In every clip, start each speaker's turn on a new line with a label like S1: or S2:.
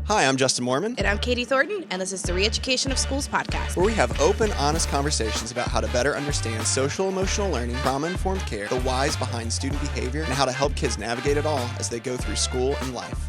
S1: Hi, I'm Justin Moorman.
S2: And I'm Katie Thornton, and this is the Re-Education of Schools podcast,
S1: where we have open, honest conversations about how to better understand social-emotional learning, trauma-informed care, the whys behind student behavior, and how to help kids navigate it all as they go through school and life.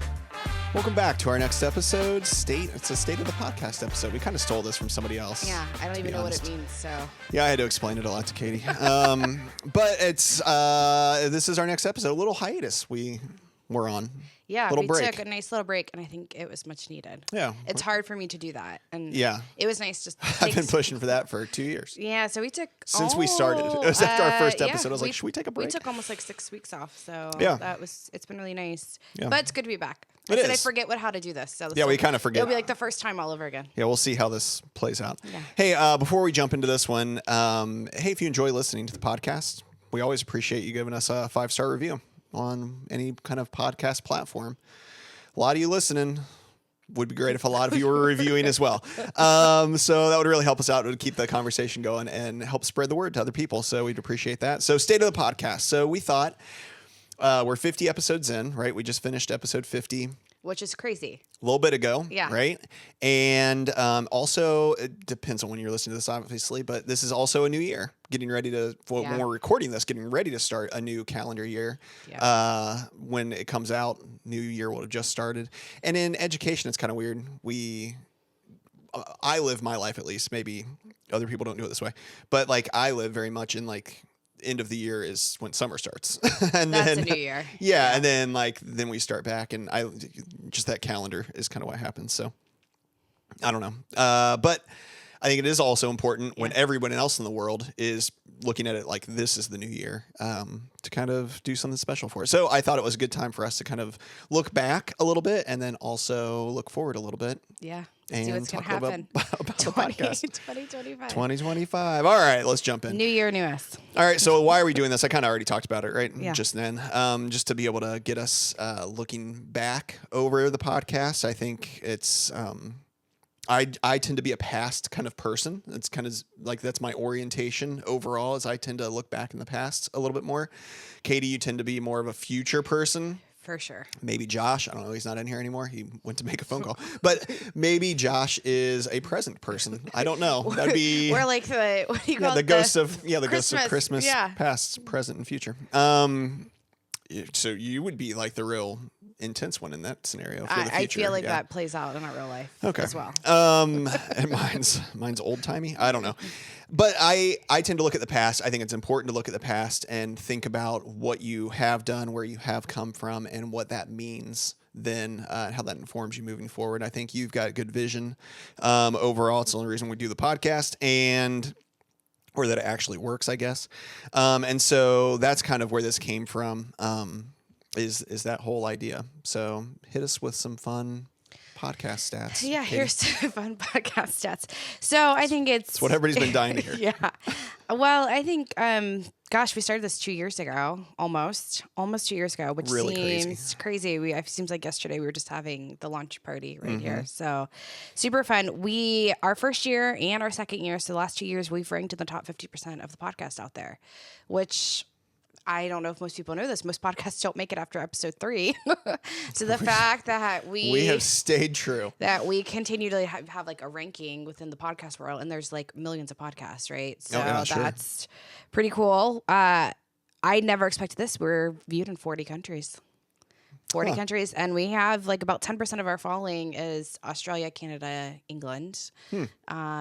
S1: Welcome back to our next episode. It's a State of the Podcast episode. We kind of stole this from somebody else.
S2: Yeah, I don't even know what it means, so.
S1: Yeah, I had to explain it a lot to Katie. But it's this is our next episode. A little hiatus we're on.
S2: Yeah,
S1: we
S2: took a nice little break, and I think it was much needed.
S1: Yeah.
S2: It's hard for me to do that. And
S1: yeah.
S2: It was nice just
S1: I've been pushing for that for 2 years.
S2: Yeah, so we took...
S1: Since we started. It was after our first episode. I was like, should we take a break?
S2: We took almost like 6 weeks off, so
S1: yeah.
S2: It's been really nice.
S1: Yeah.
S2: But it's good to be back.
S1: I
S2: forget how to do this. So
S1: we kind of forget.
S2: It'll be like the first time all over again.
S1: Yeah, we'll see how this plays out.
S2: Yeah.
S1: Hey, before we jump into this one, hey, if you enjoy listening to the podcast, we always appreciate you giving us a 5-star review on any kind of podcast platform. A lot of you listening. Would be great if a lot of you were reviewing as well. So that would really help us out. It would keep the conversation going and help spread the word to other people. So we'd appreciate that. So State of the Podcast. So we thought we're 50 episodes in, right? We just finished episode 50.
S2: Which is crazy.
S1: A little bit ago,
S2: yeah.
S1: Right? And also, it depends on when you're listening to this, obviously, but this is also a new year. Getting ready to, when we're recording this, getting ready to start a new calendar year. Yeah. When it comes out, new year will have just started. And in education, it's kind of weird. I live my life, at least. Maybe other people don't do it this way. But like, I live very much in like, end of the year is when summer starts. And
S2: that's
S1: then
S2: a new year.
S1: Yeah. And then we start back, and just that calendar is kind of what happens. So I don't know. But I think it is also important when everyone else in the world is looking at it like this is the new year, to kind of do something special for it. So I thought it was a good time for us to kind of look back a little bit and then also look forward a little bit.
S2: Yeah.
S1: And
S2: see what's going to happen.
S1: About the podcast.
S2: 2025.
S1: 2025. All right, let's jump in.
S2: New year, new us.
S1: All right, so why are we doing this? I kind of already talked about it, right?
S2: Yeah.
S1: Just then. Just to be able to get us looking back over the podcast. I think it's... I tend to be a past kind of person. It's kind of like that's my orientation overall, is I tend to look back in the past a little bit more. Katie, you tend to be more of a future person.
S2: For sure.
S1: Maybe Josh, I don't know, he's not in here anymore. He went to make a phone call. But maybe Josh is a present person. I don't know. That'd be...
S2: We're like the, what do you call it?
S1: The ghosts of Christmas,
S2: yeah.
S1: Past, present, and future. So you would be like the real intense one in that scenario for the future.
S2: I feel like that plays out in our real life as well.
S1: And mine's old-timey. I don't know. But I tend to look at the past. I think it's important to look at the past and think about what you have done, where you have come from, and what that means then, how that informs you moving forward. I think you've got good vision. Overall, it's the only reason we do the podcast, or that it actually works, I guess. And so that's kind of where this came from, is that whole idea. So hit us with some fun podcast stats.
S2: Yeah, Katie. Here's some fun podcast stats. So I think it's
S1: what everybody's been dying to hear.
S2: Yeah. Well, I think, we started this 2 years ago, almost 2 years ago, which
S1: really
S2: seems crazy. It seems like yesterday we were just having the launch party right here. So super fun. Our first year and our second year, so the last 2 years, we've ranked in the top 50% of the podcast out there, which I don't know if most people know this. Most podcasts don't make it after episode 3. So the fact that we
S1: have stayed true,
S2: that we continue to have like a ranking within the podcast world, and there's like millions of podcasts, right? So that's pretty cool. I never expected this. We're viewed in 40 countries. 40 countries, and we have like about 10% of our following is Australia, Canada, England.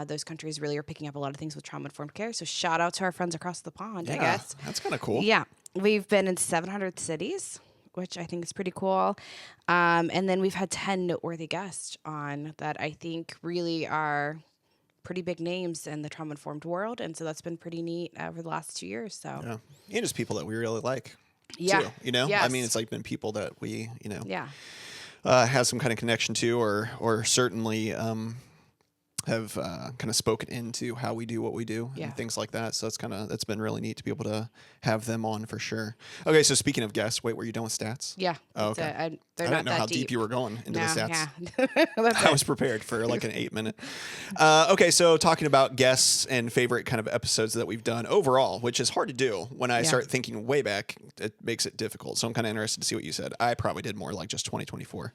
S2: Those countries really are picking up a lot of things with trauma-informed care. So shout out to our friends across the pond, I guess.
S1: That's kind of cool.
S2: Yeah. We've been in 700 cities, which I think is pretty cool. And then we've had 10 noteworthy guests on that I think really are pretty big names in the trauma-informed world. And so that's been pretty neat over the last 2 years. So
S1: yeah. And just people that we really like.
S2: Yeah.
S1: Too, yes. I mean, it's like been people that we, have some kind of connection to, or certainly have kind of spoken into how we do what we do and things like that. So that's been really neat to be able to have them on for sure. Okay, so speaking of guests, wait, were you done with stats?
S2: Yeah.
S1: Oh, okay.
S2: I
S1: didn't know how deep you were going into the stats.
S2: Yeah.
S1: I was prepared for like an 8-minute. Okay, so talking about guests and favorite kind of episodes that we've done overall, which is hard to do when I start thinking way back. It makes it difficult. So I'm kind of interested to see what you said. I probably did more like just 2024.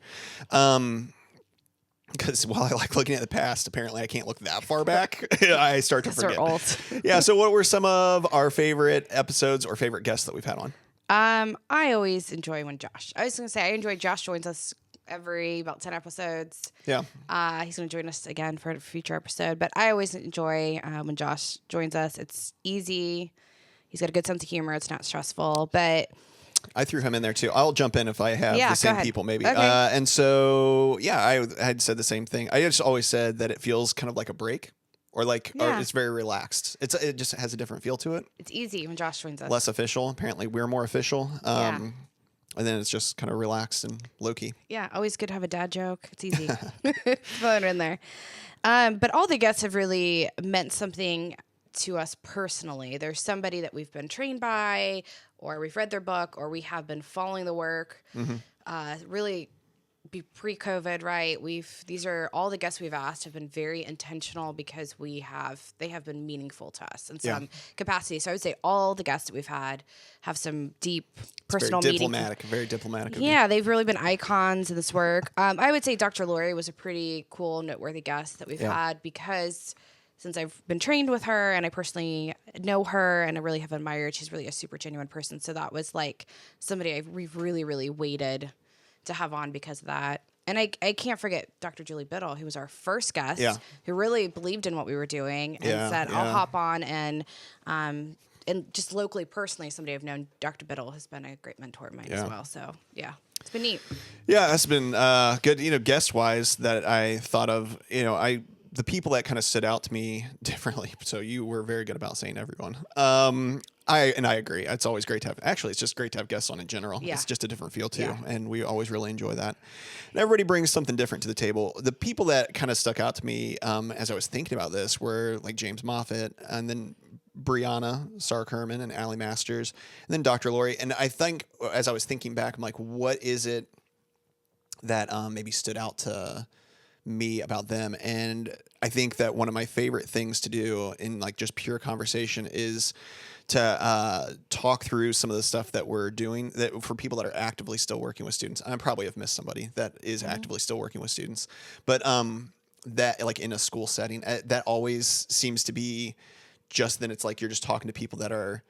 S1: because while I like looking at the past, apparently I can't look that far back. I start to forget.
S2: We're old.
S1: Yeah. So what were some of our favorite episodes or favorite guests that we've had on?
S2: I always enjoy when I was going to say, I enjoy Josh joins us every about 10 episodes.
S1: Yeah.
S2: He's going to join us again for a future episode, but I always enjoy when Josh joins us. It's easy. He's got a good sense of humor. It's not stressful, but
S1: I threw him in there too. I'll jump in if I have the same people, maybe.
S2: Okay.
S1: And so, yeah, I had said the same thing. I just always said that it feels kind of like a break, or like or it's very relaxed. It just has a different feel to it.
S2: It's easy when Josh joins us.
S1: Less official. Apparently, we're more official. And then it's just kind of relaxed and low key.
S2: Yeah, always good to have a dad joke. It's easy. Throw it in there. But all the guests have really meant something to us personally. There's somebody that we've been trained by, or we've read their book, or we have been following the work. Really be pre-COVID, right? These are all the guests we've asked have been very intentional because they have been meaningful to us in some capacity. So I would say all the guests that we've had have some deep personal meaning.
S1: Very diplomatic.
S2: Yeah, they've really been icons in this work. I would say Dr. Lori was a pretty cool, noteworthy guest that we've had because since I've been trained with her and I personally know her and I really have admired, she's really a super genuine person. So that was like somebody we've really, really waited to have on because of that. And I can't forget Dr. Julie Biddle, who was our first guest, who really believed in what we were doing and said, I'll hop on. And just locally, personally, somebody I've known, Dr. Biddle has been a great mentor of mine as well. So, yeah, it's been neat. Yeah,
S1: that's been good, guest-wise that I thought of, the people that kind of stood out to me differently. So you were very good about saying everyone. I agree. It's always great to have. Actually, it's just great to have guests on in general. Yeah. It's just a different feel too, and we always really enjoy that. And everybody brings something different to the table. The people that kind of stuck out to me as I was thinking about this were like James Moffat, and then Brianna Sark Herman and Allie Masters, and then Dr. Lori. And I think as I was thinking back, I'm like, what is it that maybe stood out to me about them? And I think that one of my favorite things to do in like just pure conversation is to talk through some of the stuff that we're doing that for people that are actively still working with students. I probably have missed somebody that is actively still working with students, but that like in a school setting, that always seems to be just then it's like you're just talking to people that are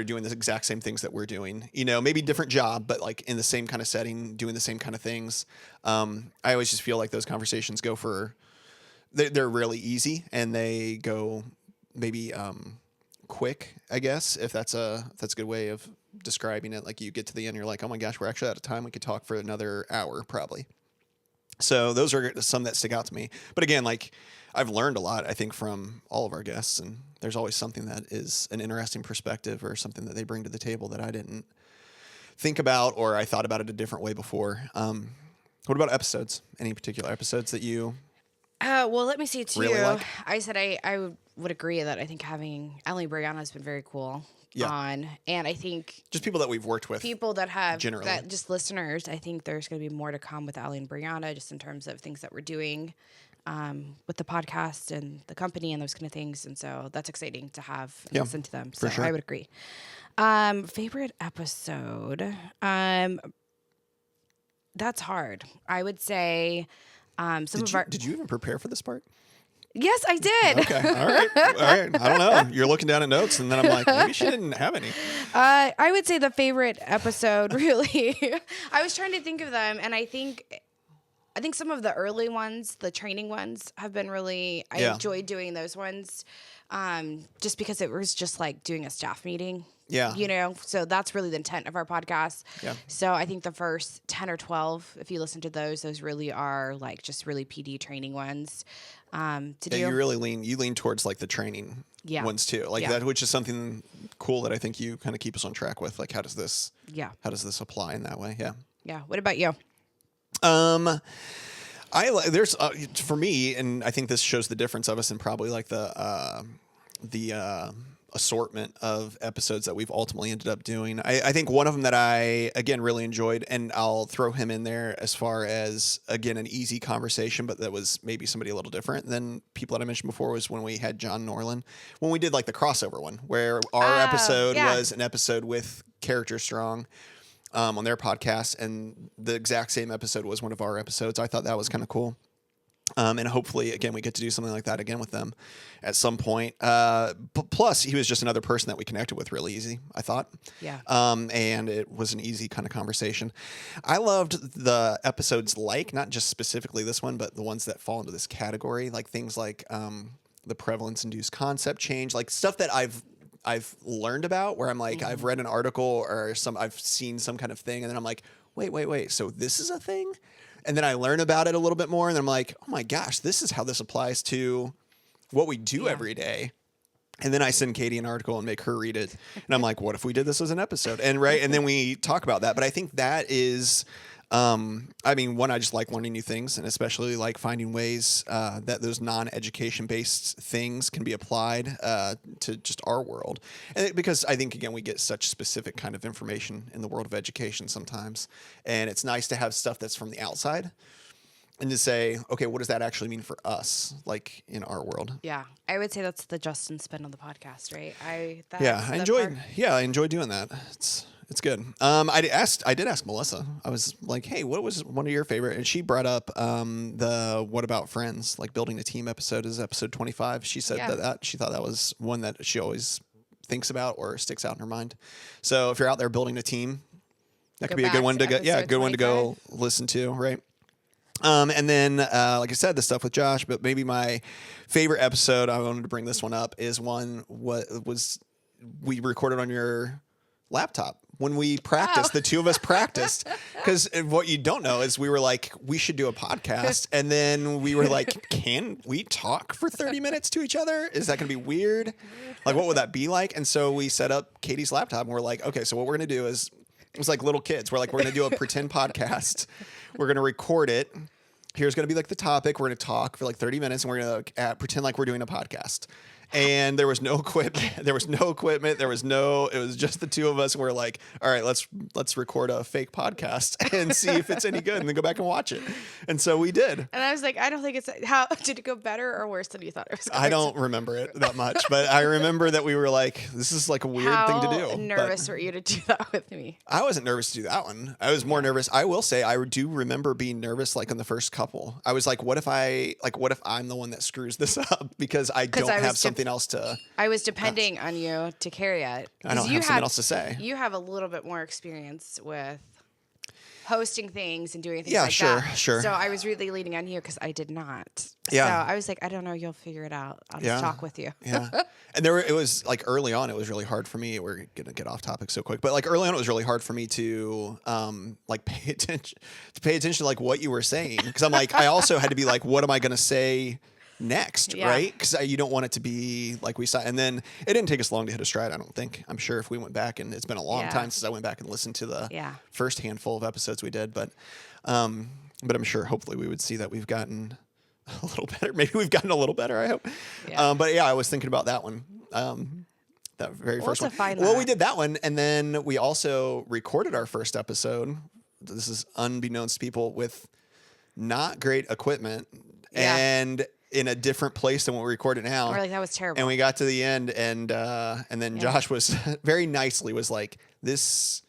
S1: doing the exact same things that we're doing, maybe different job, but like in the same kind of setting, doing the same kind of things. I always just feel like those conversations they're really easy and they go maybe quick, I guess, if that's a good way of describing it. Like you get to the end, you're like, oh my gosh, we're actually out of time. We could talk for another hour probably. So those are some that stick out to me. But again, like I've learned a lot, I think, from all of our guests, and there's always something that is an interesting perspective or something that they bring to the table that I didn't think about or I thought about it a different way before. What about episodes? Any particular episodes that you...
S2: well, let me see too.
S1: Really like?
S2: I said I would agree that I think having Emily Brianna has been very cool on, and I think
S1: just people that we've worked with,
S2: people that have
S1: generally,
S2: that just listeners. I think there's going to be more to come with Allie and Brianna, just in terms of things that we're doing with the podcast and the company and those kind of things, and so that's exciting to have and listen to them. So I would agree. Favorite episode? That's hard. I would say.
S1: Did you even prepare for this part?
S2: Yes, I did.
S1: Okay. All right. I don't know. You're looking down at notes, and then I'm like, maybe she didn't have any.
S2: I would say the favorite episode, really. I was trying to think of them, and I think some of the early ones, the training ones, have been really. I enjoyed doing those ones, just because it was just like doing a staff meeting. Yeah. So that's really the intent of our podcast. Yeah. So I think the first 10 or 12, if you listen to those really are like just really PD training ones. You really
S1: lean towards like the training ones too. Like that, which is something cool that I think you kind of keep us on track with. Like how does this apply in that way? Yeah.
S2: Yeah. What about you?
S1: There's for me, and I think this shows the difference of us and probably like the assortment of episodes that we've ultimately ended up doing. I think one of them that I, again, really enjoyed, and I'll throw him in there as far as, again, an easy conversation, but that was maybe somebody a little different than people that I mentioned before, was when we had John Norland, when we did like the crossover one, where our episode was an episode with Character Strong on their podcast, and the exact same episode was one of our episodes. I thought that was kind of cool. And hopefully, again, we get to do something like that again with them at some point. Plus, he was just another person that we connected with really easy, I thought.
S2: Yeah.
S1: And it was an easy kind of conversation. I loved the episodes not just specifically this one, but the ones that fall into this category, like things like the prevalence-induced concept change, like stuff that I've learned about where I'm like, I've read an article or I've seen some kind of thing, and then I'm like, wait, so this is a thing? And then I learn about it a little bit more, and then I'm like, oh my gosh, this is how this applies to what we do every day. And then I send Katie an article and make her read it. And I'm like, what if we did this as an episode? And then we talk about that. But I think that is, one, I just like learning new things, and especially like finding ways that those non-education based things can be applied to just our world. And because I think, again, we get such specific kind of information in the world of education sometimes. And it's nice to have stuff that's from the outside and to say, okay, what does that actually mean for us, like in our world?
S2: Yeah. I would say that's the Justin spin on the podcast, right? I
S1: enjoy doing that. It's good. I did ask Melissa. I was like, hey, what was one of your favorite? And she brought up the What About Friends, like building a team episode is episode 25. She said that she thought that was one that she always thinks about or sticks out in her mind. So if you're out there building a team, that could be a good one to go. Yeah, good one to go listen to, right? And then, like I said, the stuff with Josh, but maybe my favorite episode, I wanted to bring this one up, is we recorded on your laptop when we practiced. The two of us practiced, because what you don't know is we were like, we should do a podcast. And then we were like, can we talk for 30 minutes to each other? Is that going to be weird? Like, what would that be like? And so we set up Katie's laptop and we're like, okay, so what we're going to do is, it was like little kids. We're like, we're going to do a pretend podcast. We're going to record it. Here's going to be like the topic. We're going to talk for like 30 minutes and we're going to pretend like we're doing a podcast. And there was no equipment. It was just the two of us. And we're like, all right, let's record a fake podcast and see if it's any good, and then go back and watch it. And so we did.
S2: And I was like, I don't think how did it go better or worse than you thought it was going to?
S1: I don't remember it that much, but I remember that we were like, this is like a weird thing to do.
S2: How nervous were you to do that with me?
S1: I wasn't nervous to do that one. I was more nervous. I will say I do remember being nervous like in the first couple. I was like, what if I'm the one that screws this up because I don't have something else to.
S2: I was depending on you to carry it.
S1: I don't have something else to say.
S2: You have a little bit more experience with hosting things and doing things
S1: that. Sure.
S2: So I was really leaning on you because I did not.
S1: Yeah.
S2: So I was like, I don't know, you'll figure it out. I'll just talk with you.
S1: Yeah. And it was like early on, it was really hard for me. We're going to get off topic so quick, but like early on, it was really hard for me to pay attention to like what you were saying. Cause I'm like, I also had to be like, what am I going to say next, right? Because you don't want it to be like we saw. And then it didn't take us long to hit a stride, I don't think. I'm sure if we went back, and it's been a long time since I went back and listened to the first handful of episodes we did, but I'm sure hopefully we would see that we've gotten a little better. Maybe we've gotten a little better, I hope. Yeah. But yeah, I was thinking about that one. That very first one. Well, we did that one, and then we also recorded our first episode. This is unbeknownst to people, with not great equipment and in a different place than what we recorded now.
S2: We're like, that was terrible.
S1: And we got to the end, and then Josh was very nicely was like, this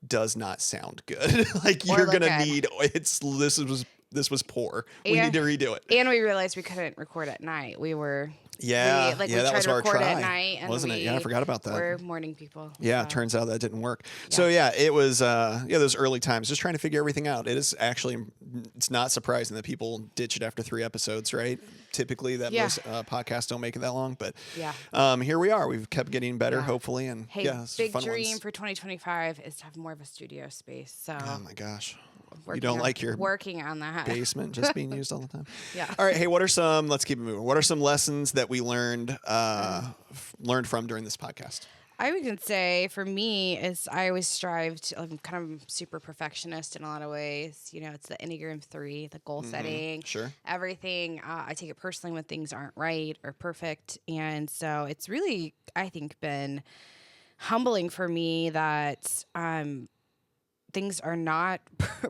S1: does not sound good. Like, you're gonna need this was poor. We need to redo it.
S2: And we realized we couldn't record at night. We were we
S1: that was our try,
S2: at night, and
S1: wasn't it? Yeah, I forgot about that.
S2: We're morning people.
S1: Yeah, it turns out that didn't work. Yeah. So yeah, it was those early times, just trying to figure everything out. It's not surprising that people ditch it after 3 episodes, right? Typically, that most podcasts don't make it that long, but here we are. We've kept getting better, hopefully, and
S2: big dream for 2025 is to have more of a studio space. So
S1: oh my gosh. You don't like your
S2: working on that
S1: basement just being used all the time.
S2: Yeah.
S1: All right. Hey, let's keep it moving. What are some lessons that we learned from during this podcast?
S2: I would say for me is I always strive to, I'm kind of super perfectionist in a lot of ways. You know, it's the Enneagram 3, the goal setting, everything. I take it personally when things aren't right or perfect. And so it's really, I think, been humbling for me that, things are not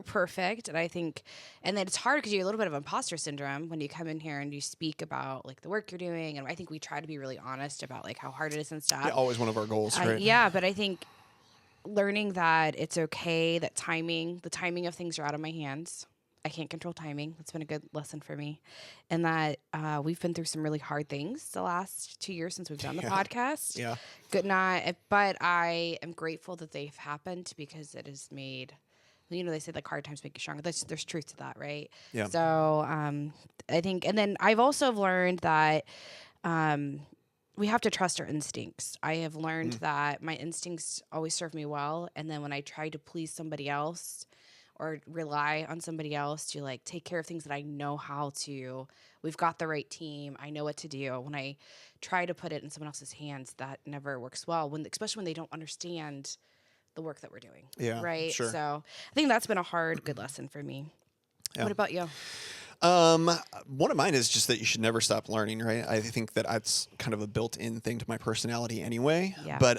S2: perfect. And I think, and then it's hard because you have a little bit of imposter syndrome when you come in here and you speak about like the work you're doing. And I think we try to be really honest about like how hard it is and stuff.
S1: Yeah, always one of our goals, right?
S2: Yeah. But I think learning that it's okay, that the timing of things are out of my hands. I can't control timing. That's been a good lesson for me. And that we've been through some really hard things the last 2 years since we've done the podcast.
S1: Yeah.
S2: Good night. But I am grateful that they've happened because it has made, they say like hard times make you stronger. There's truth to that, right?
S1: Yeah.
S2: So I think, and then I've also learned that we have to trust our instincts. I have learned that my instincts always serve me well. And then when I try to please somebody else or rely on somebody else to like take care of things that I know how to, we've got the right team, I know what to do. When I try to put it in someone else's hands, that never works well, especially when they don't understand the work that we're doing.
S1: Yeah,
S2: right.
S1: sure.
S2: So I think that's been a good lesson for me. Yeah. What about you?
S1: One of mine is just that you should never stop learning, right? I think that that's kind of a built-in thing to my personality anyway.
S2: Yeah.
S1: But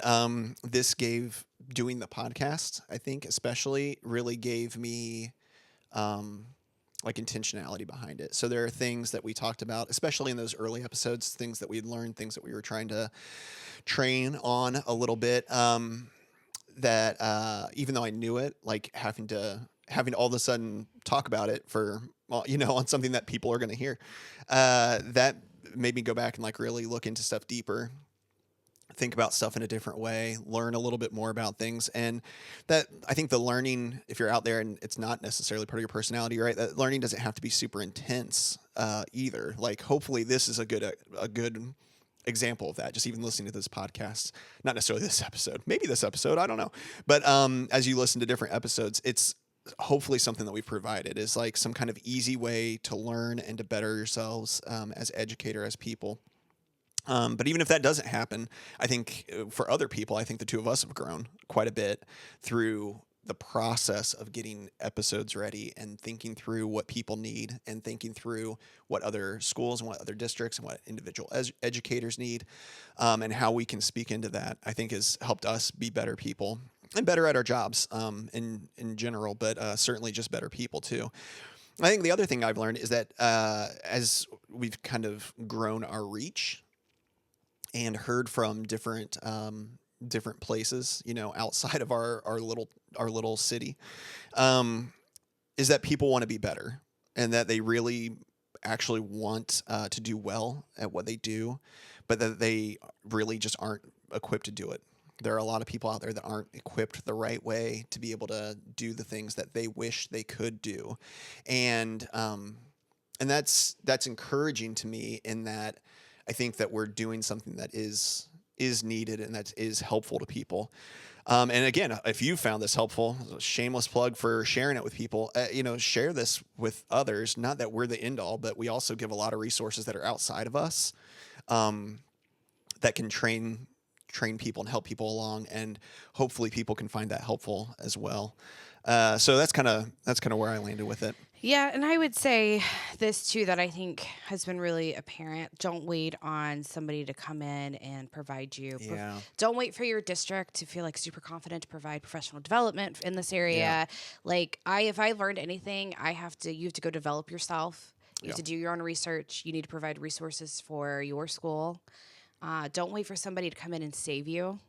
S1: this doing the podcast, I think especially really gave me like intentionality behind it. So there are things that we talked about, especially in those early episodes, things that we'd learned, things that we were trying to train on a little bit, that even though I knew it, like having to all of a sudden talk about it for, on something that people are going to hear, that made me go back and like really look into stuff deeper, think about stuff in a different way, learn a little bit more about things. And that, I think the learning, if you're out there and it's not necessarily part of your personality, right, that learning doesn't have to be super intense either. Like hopefully this is a good example of that. Just even listening to this podcast, not necessarily this episode, maybe this episode, I don't know. But as you listen to different episodes, it's hopefully something that we've provided is like some kind of easy way to learn and to better yourselves as educator, as people. But even if that doesn't happen, I think for other people, I think the two of us have grown quite a bit through the process of getting episodes ready and thinking through what people need and thinking through what other schools and what other districts and what individual educators need, and how we can speak into that, I think has helped us be better people and better at our jobs in general, but certainly just better people too. I think the other thing I've learned is that as we've kind of grown our reach and heard from different places, outside of our little city, is that people want to be better and that they really actually want to do well at what they do, but that they really just aren't equipped to do it. There are a lot of people out there that aren't equipped the right way to be able to do the things that they wish they could do. And that's encouraging to me in that I think that we're doing something that is needed and that is helpful to people. And again, if you found this helpful, shameless plug for sharing it with people, share this with others. Not that we're the end all, but we also give a lot of resources that are outside of us, that can train people and help people along. And hopefully people can find that helpful as well. So that's kind of where I landed with it.
S2: Yeah, and I would say this too, that I think has been really apparent. Don't wait on somebody to come in and provide you.
S1: Yeah.
S2: Don't wait for your district to feel like super confident to provide professional development in this area.
S1: Yeah.
S2: Like if I learned anything, you have to go develop yourself. You have to do your own research. You need to provide resources for your school. Don't wait for somebody to come in and save you.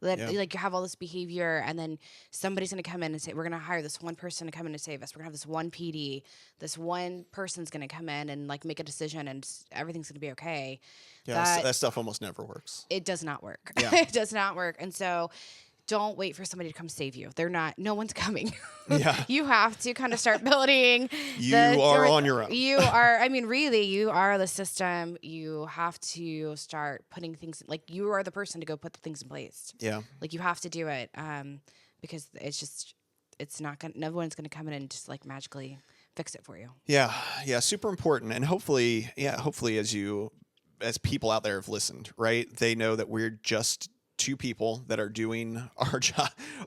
S2: Like you have all this behavior and then somebody's going to come in and say, we're going to hire this one person to come in and save us. We're going to have this one PD. This one person's going to come in and like make a decision and everything's going to be okay.
S1: Yeah, that stuff almost never works.
S2: It does not work.
S1: Yeah.
S2: It does not work. And so don't wait for somebody to come save you. No one's coming.
S1: Yeah.
S2: You have to kind of start building.
S1: You are on your own.
S2: You are the system. You have to start putting things, like you are the person to go put the things in place.
S1: Yeah.
S2: Like you have to do it because no one's going to come in and just like magically fix it for you.
S1: Yeah. Yeah. Super important. And hopefully as people out there have listened, right? They know that we're just two people that are doing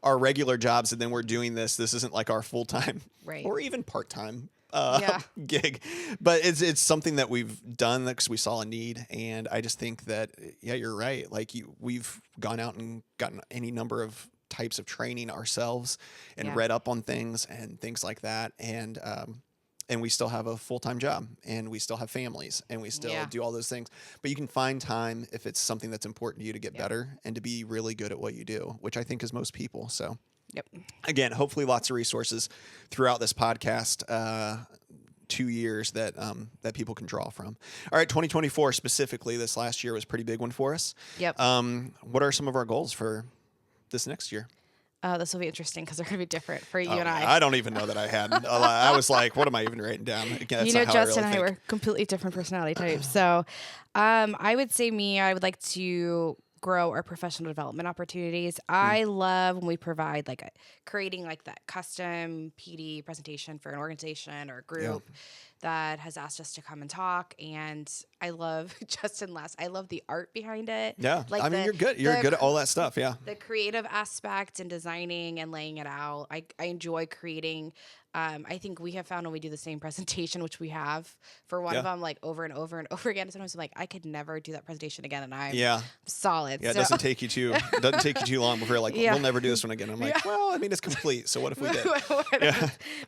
S1: our regular jobs, and then we're doing this. This isn't like our full-time or even part-time gig, but it's something that we've done because we saw a need. And I just think that, you're right. Like we've gone out and gotten any number of types of training ourselves and read up on things and things like that. And we still have a full-time job and we still have families and we still do all those things, but you can find time if it's something that's important to you to get better and to be really good at what you do, which I think is most people. So
S2: Yep.
S1: Again, hopefully lots of resources throughout this podcast. 2 years that that people can draw from. All right, 2024 specifically, this last year was a pretty big one for us.
S2: Yep.
S1: What are some of our goals for this next year?
S2: This will be interesting because they're going to be different for you and
S1: I don't even know that I had. I was like, what am I even writing down? Again,
S2: you know, Justin and I were completely different personality types. So I would say I would like to grow our professional development opportunities. I love when we provide creating like that custom PD presentation for an organization or a group that has asked us to come and talk. And I love I love the art behind it.
S1: Yeah. You're good. You're good at all that stuff. Yeah.
S2: The creative aspect and designing and laying it out. I enjoy creating. I think we have found when we do the same presentation, which we have for one of them, like over and over and over again. Sometimes I'm like, I could never do that presentation again, and I'm solid.
S1: Yeah, it doesn't take you too long before you're like, we'll never do this one again. I'm like, well, I mean, it's complete. So what if we did?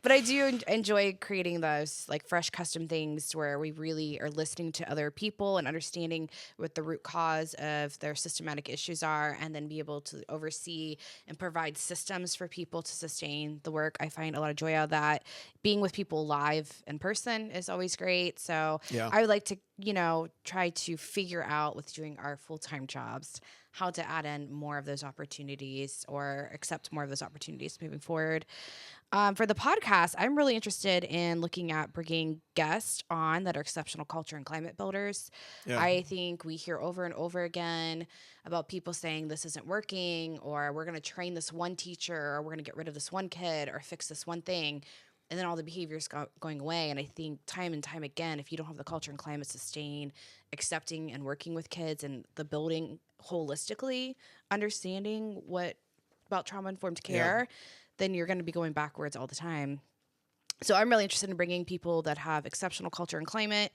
S2: But I do enjoy creating those like fresh custom things where we really are listening to other people and understanding what the root cause of their systematic issues are, and then be able to oversee and provide systems for people to sustain the work. I find a lot of joy out of that. Being with people live in person is always great. So I would like to, try to figure out with doing our full-time jobs how to add in more of those opportunities or accept more of those opportunities moving forward. For the podcast, I'm really interested in looking at bringing guests on that are exceptional culture and climate builders. Yeah. I think we hear over and over again about people saying this isn't working, or we're going to train this one teacher, or we're going to get rid of this one kid, or fix this one thing. And then all the behaviors going away. And I think time and time again, if you don't have the culture and climate sustain, accepting and working with kids and the building holistically, understanding what about trauma-informed care, then you're going to be going backwards all the time. So I'm really interested in bringing people that have exceptional culture and climate,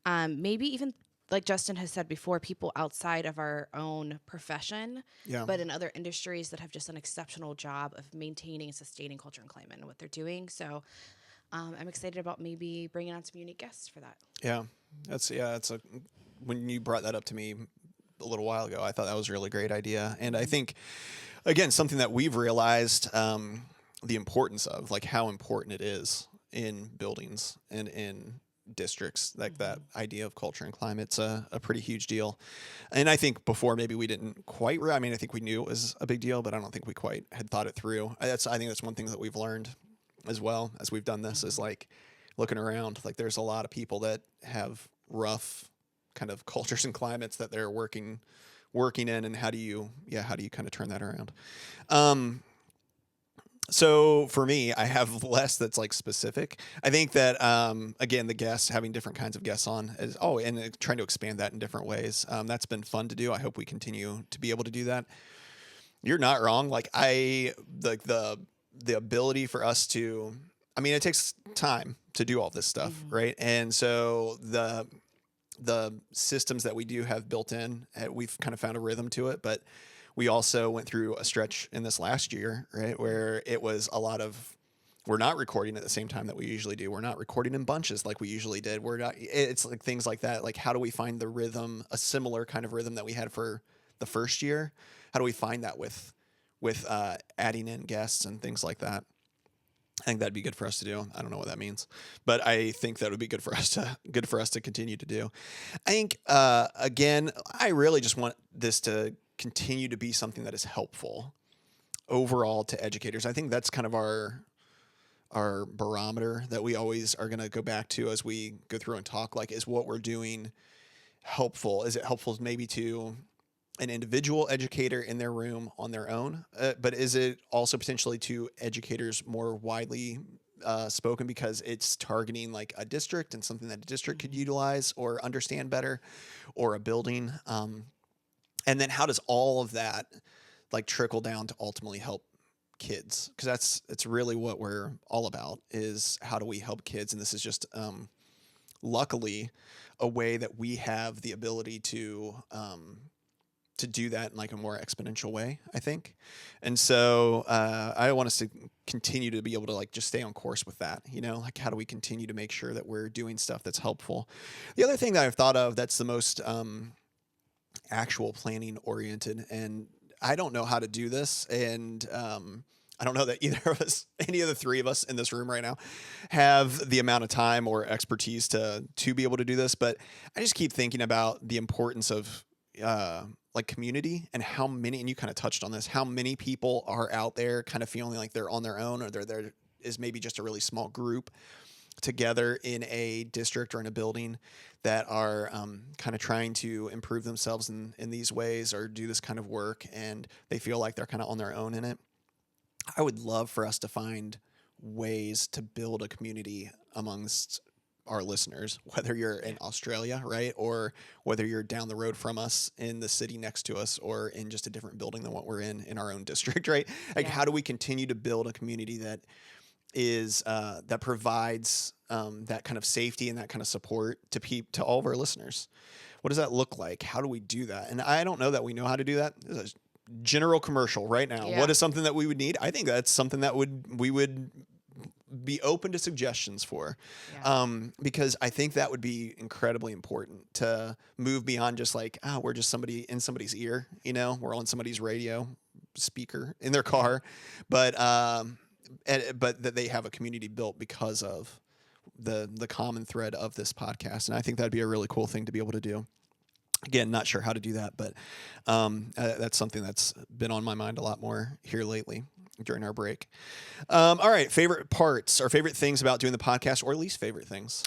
S2: maybe even, like Justin has said before, people outside of our own profession, but in other industries that have just an exceptional job of maintaining and sustaining culture and climate and what they're doing. So I'm excited about maybe bringing on some unique guests for that. Yeah,
S1: when you brought that up to me a little while ago, I thought that was a really great idea. And I think, again, something that we've realized the importance of, like how important it is in buildings and in districts, like that idea of culture and climate's a pretty huge deal. And I think before maybe we didn't quite, I think we knew it was a big deal, but I don't think we quite had thought it through. I think that's one thing that we've learned as well as we've done this is like looking around, like there's a lot of people that have rough kind of cultures and climates that they're working in, and how do you kind of turn that around? So for me, I have less that's like specific. I think that, again, the guests, having different kinds of guests on and trying to expand that in different ways. That's been fun to do. I hope we continue to be able to do that. You're not wrong. Like the ability for us to, it takes time to do all this stuff. Right. And so the systems that we do have built in, we've kind of found a rhythm to it, but we also went through a stretch in this last year, right, where it was a lot of, we're not recording at the same time that we usually do. We're not recording in bunches like we usually did. It's like things like that. Like, how do we find the rhythm, a similar kind of rhythm that we had for the first year? How do we find that with adding in guests and things like that? I think that'd be good for us to do. I don't know what that means, but I think that would be good for us to continue to do. I think, again, I really just want this to continue to be something that is helpful overall to educators. I think that's kind of our barometer that we always are going to go back to as we go through and talk, like, is what we're doing helpful? Is it helpful maybe to an individual educator in their room on their own? But is it also potentially to educators more widely spoken because it's targeting like a district and something that a district could utilize or understand better, or a building? And then how does all of that like trickle down to ultimately help kids? Because it's really what we're all about, is how do we help kids? And this is just luckily a way that we have the ability to do that in like a more exponential way, I think. And so I want us to continue to be able to like just stay on course with that, like how do we continue to make sure that we're doing stuff that's helpful? The other thing that I've thought of that's the most actual planning oriented, and I don't know how to do this, and I don't know that either of us, any of the three of us in this room right now, have the amount of time or expertise to be able to do this. But I just keep thinking about the importance of like community and how many, and you kind of touched on this, how many people are out there kind of feeling like they're on their own, or there is maybe just a really small group together in a district or in a building that are kind of trying to improve themselves in these ways or do this kind of work, and they feel like they're kind of on their own in it. I would love for us to find ways to build a community amongst our listeners, whether you're in Australia, right? Or whether you're down the road from us in the city next to us, or in just a different building than what we're in our own district, right? Like, how do we continue to build a community that is that provides that kind of safety and that kind of support to all of our listeners? What does that look like? How do we do that? And I don't know that we know how to do that. This is a general commercial right now. What is something that we would need? I think that's something that we would be open to suggestions for, because I think that would be incredibly important to move beyond just like, we're just somebody in somebody's ear, we're on somebody's radio speaker in their car, but that they have a community built because of the common thread of this podcast. And I think that'd be a really cool thing to be able to do. Again, not sure how to do that, but that's something that's been on my mind a lot more here lately during our break. All right. Favorite parts or favorite things about doing the podcast, or least favorite things?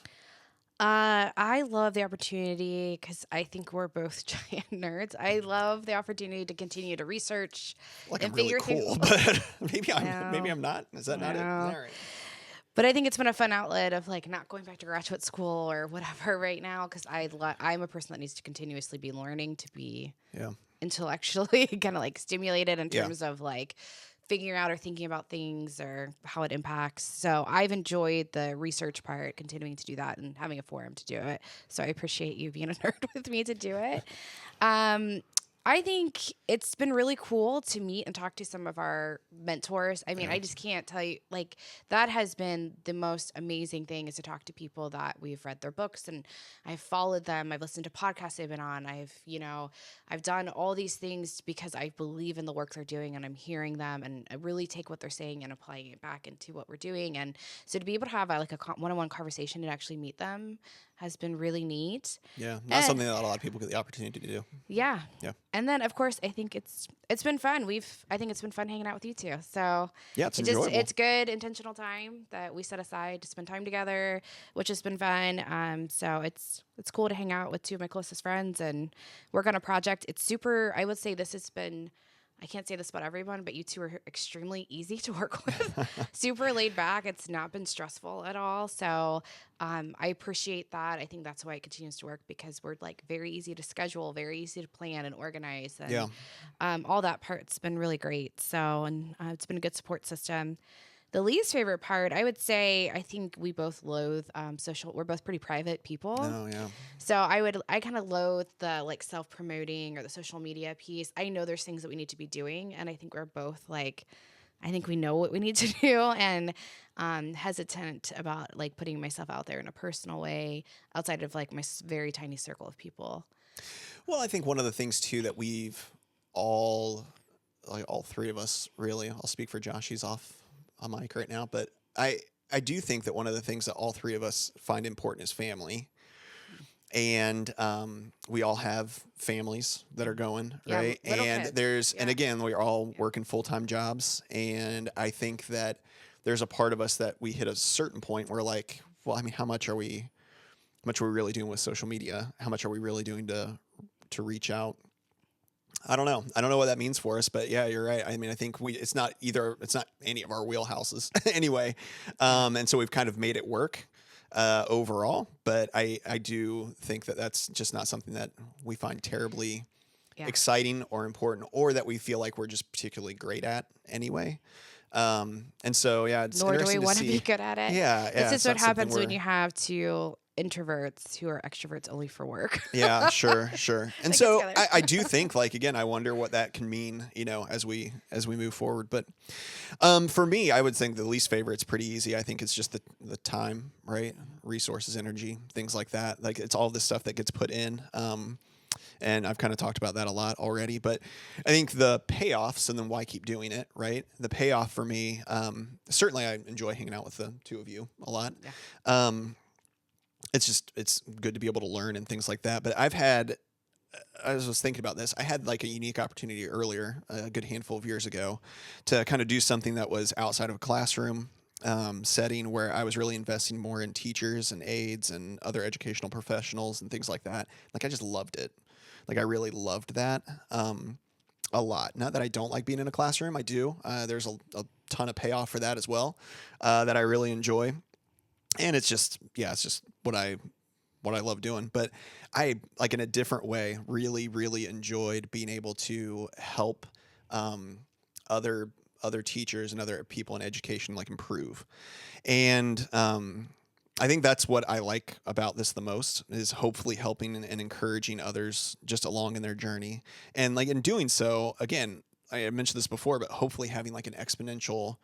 S2: I love the opportunity, because I think we're both giant nerds. I love the opportunity to continue to research and
S1: I'm really cool, but maybe I'm not. Is that not it? All right.
S2: But I think it's been a fun outlet of like not going back to graduate school or whatever right now, because I'm a person that needs to continuously be learning to be intellectually kind of like stimulated in terms of like figuring out or thinking about things or how it impacts. So I've enjoyed the research part, continuing to do that and having a forum to do it. So I appreciate you being a nerd with me to do it. I think it's been really cool to meet and talk to some of our mentors. I mean, I just can't tell you, like, that has been the most amazing thing, is to talk to people that we've read their books and I've followed them. I've listened to podcasts they've been on. I've done all these things because I believe in the work they're doing, and I'm hearing them, and I really take what they're saying and applying it back into what we're doing. And so to be able to have a one-on-one conversation and actually meet them has been really neat.
S1: Yeah, not something that a lot of people get the opportunity to do.
S2: Yeah. And then, of course, I think it's been fun. I think it's been fun hanging out with you two. So
S1: it's enjoyable.
S2: It's good intentional time that we set aside to spend time together, which has been fun. So it's cool to hang out with two of my closest friends and work on a project. It's super. I would say this has been. I can't say this about everyone, but you two are extremely easy to work with. Super laid back. It's not been stressful at all. So I appreciate that. I think that's why it continues to work, because we're like very easy to schedule, very easy to plan and organize. And all that part's been really great. So, and it's been a good support system. The least favorite part, I would say, I think we both loathe social. We're both pretty private people.
S1: Oh, yeah.
S2: So I kind of loathe the like self-promoting or the social media piece. I know there's things that we need to be doing, and I think we're both like, I think we know what we need to do, and hesitant about like putting myself out there in a personal way outside of like my very tiny circle of people.
S1: Well, I think one of the things too that we've all three of us, really, I'll speak for Josh, he's off a mic right now, but I do think that one of the things that all three of us find important is family. And we all have families that are going, right? And and again, we're all working full-time jobs. And I think that there's a part of us that we hit a certain point where like, well, I mean, how much are we really doing with social media? How much are we really doing to reach out? I don't know. I don't know what that means for us, but yeah, you're right. I mean, I think it's not any of our wheelhouses anyway. And so we've kind of made it work overall, but I do think that that's just not something that we find terribly exciting or important, or that we feel like we're just particularly great at anyway. And so, it's
S2: nor do
S1: interesting
S2: we want to be good at it.
S1: Yeah.
S2: This is what happens when you have two introverts who are extroverts only for work.
S1: Yeah, sure. And so I do think, like, again, I wonder what that can mean, as we move forward. But for me, I would think the least favorite's pretty easy. I think it's just the time, right? Resources, energy, things like that. Like, it's all this stuff that gets put in. And I've kind of talked about that a lot already, but I think the payoffs, and then why keep doing it, right? The payoff for me, certainly I enjoy hanging out with the two of you a lot.
S2: Yeah.
S1: It's good to be able to learn and things like that. But I was thinking about this. I had like a unique opportunity earlier, a good handful of years ago, to kind of do something that was outside of a classroom setting, where I was really investing more in teachers and aides and other educational professionals and things like that. Like I just loved it. Like I really loved that a lot. Not that I don't like being in a classroom. I do. There's a ton of payoff for that as well that I really enjoy. And it's just what I love doing. But I, like in a different way, really, really enjoyed being able to help other teachers and other people in education like improve. And I think that's what I like about this the most, is hopefully helping and encouraging others just along in their journey. And like in doing so, again, I mentioned this before, but hopefully having like an exponential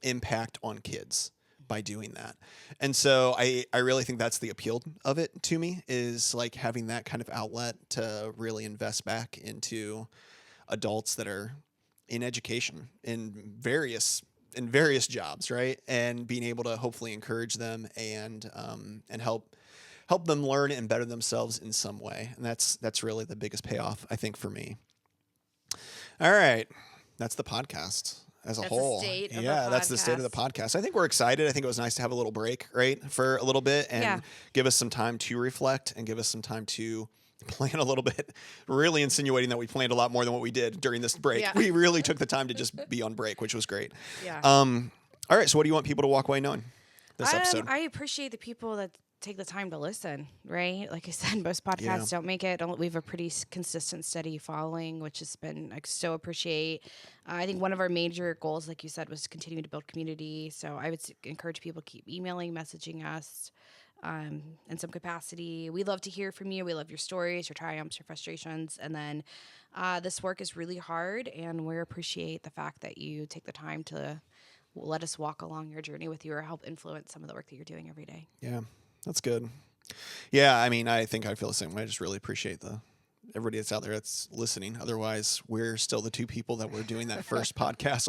S1: impact on kids by doing that. And so I really think that's the appeal of it to me, is like having that kind of outlet to really invest back into adults that are in education in various jobs, right? And being able to hopefully encourage them and help them learn and better themselves in some way. And that's really the biggest payoff, I think, for me. All right. That's the podcast as a whole. That's the state of the podcast. I think we're excited. I think it was nice to have a little break, right, for a little bit, and give us some time to reflect and give us some time to plan a little bit, really insinuating that we planned a lot more than what we did during this break. Yeah. We really took the time to just be on break, which was great.
S2: Yeah.
S1: All right. So what do you want people to walk away knowing this episode?
S2: I appreciate the people that take the time to listen, right? Like I said, most podcasts don't make it. We have a pretty consistent, steady following, which has been, I so appreciate. I think one of our major goals, like you said, was to continue to build community. So I would encourage people to keep emailing, messaging us in some capacity. We love to hear from you. We love your stories, your triumphs, your frustrations. And then this work is really hard, and we appreciate the fact that you take the time to let us walk along your journey with you or help influence some of the work that you're doing every day.
S1: Yeah. That's good. Yeah, I mean, I think I feel the same way. I just really appreciate everybody that's out there that's listening. Otherwise, we're still the two people that were doing that first podcast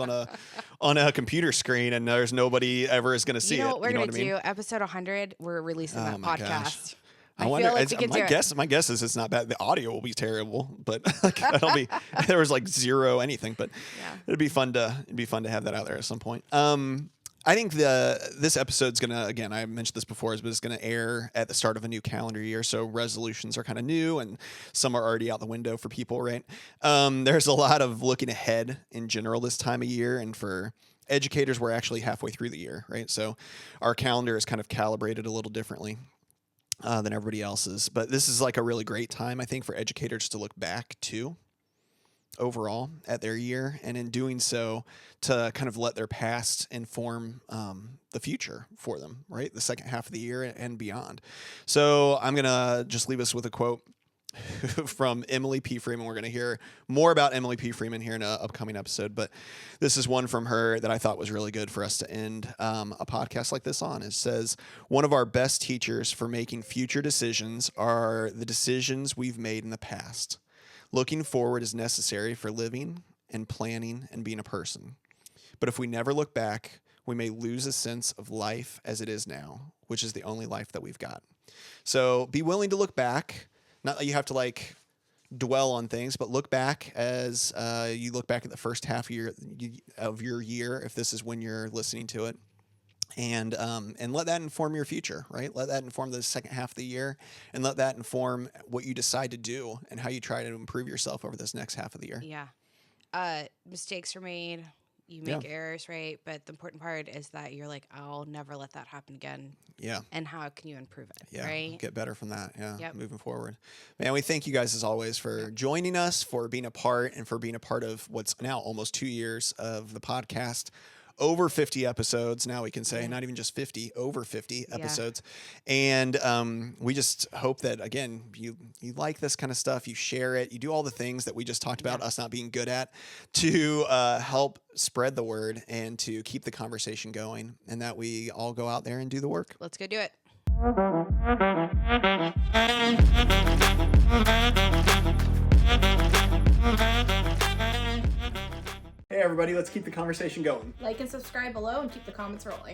S1: on a computer screen, and there's nobody ever is going to see it.
S2: You know what we're going to do? Episode 100, we're releasing that podcast.
S1: Gosh. I wonder. Like my guess is it's not bad. The audio will be terrible, but like, there was like zero anything. But it'd be fun to have that out there at some point. I think this episode's gonna, again, I mentioned this before, but it's gonna air at the start of a new calendar year. So resolutions are kind of new, and some are already out the window for people, right? There's a lot of looking ahead in general this time of year, and for educators, we're actually halfway through the year, right? So our calendar is kind of calibrated a little differently than everybody else's. But this is like a really great time, I think, for educators to look back to overall at their year, and in doing so to kind of let their past inform the future for them, right? The second half of the year and beyond. So I'm going to just leave us with a quote from Emily P. Freeman. We're going to hear more about Emily P. Freeman here in an upcoming episode, but this is one from her that I thought was really good for us to end a podcast like this on. It says, "One of our best teachers for making future decisions are the decisions we've made in the past. Looking forward is necessary for living and planning and being a person. But if we never look back, we may lose a sense of life as it is now, which is the only life that we've got." So be willing to look back. Not that you have to like dwell on things, but look back as you look back at the first half of your year, if this is when you're listening to it. And let that inform your future, right? Let that inform the second half of the year, and let that inform what you decide to do and how you try to improve yourself over this next half of the year.
S2: Yeah. Mistakes are made. You make errors, right? But the important part is that you're like, I'll never let that happen again.
S1: Yeah.
S2: And how can you improve it,
S1: yeah.
S2: right?
S1: Get better from that, moving forward. Man, we thank you guys as always for joining us, for being a part, and for being a part of what's now almost 2 years of the podcast. Over 50 episodes now, we can say, not even just 50, over 50 episodes. And we just hope that, again, you like this kind of stuff, you share it, you do all the things that we just talked about, us not being good at, to help spread the word and to keep the conversation going, and that we all go out there and do the work.
S2: Let's go do it.
S1: Hey everybody, let's keep the conversation going.
S3: Like and subscribe below and keep the comments rolling.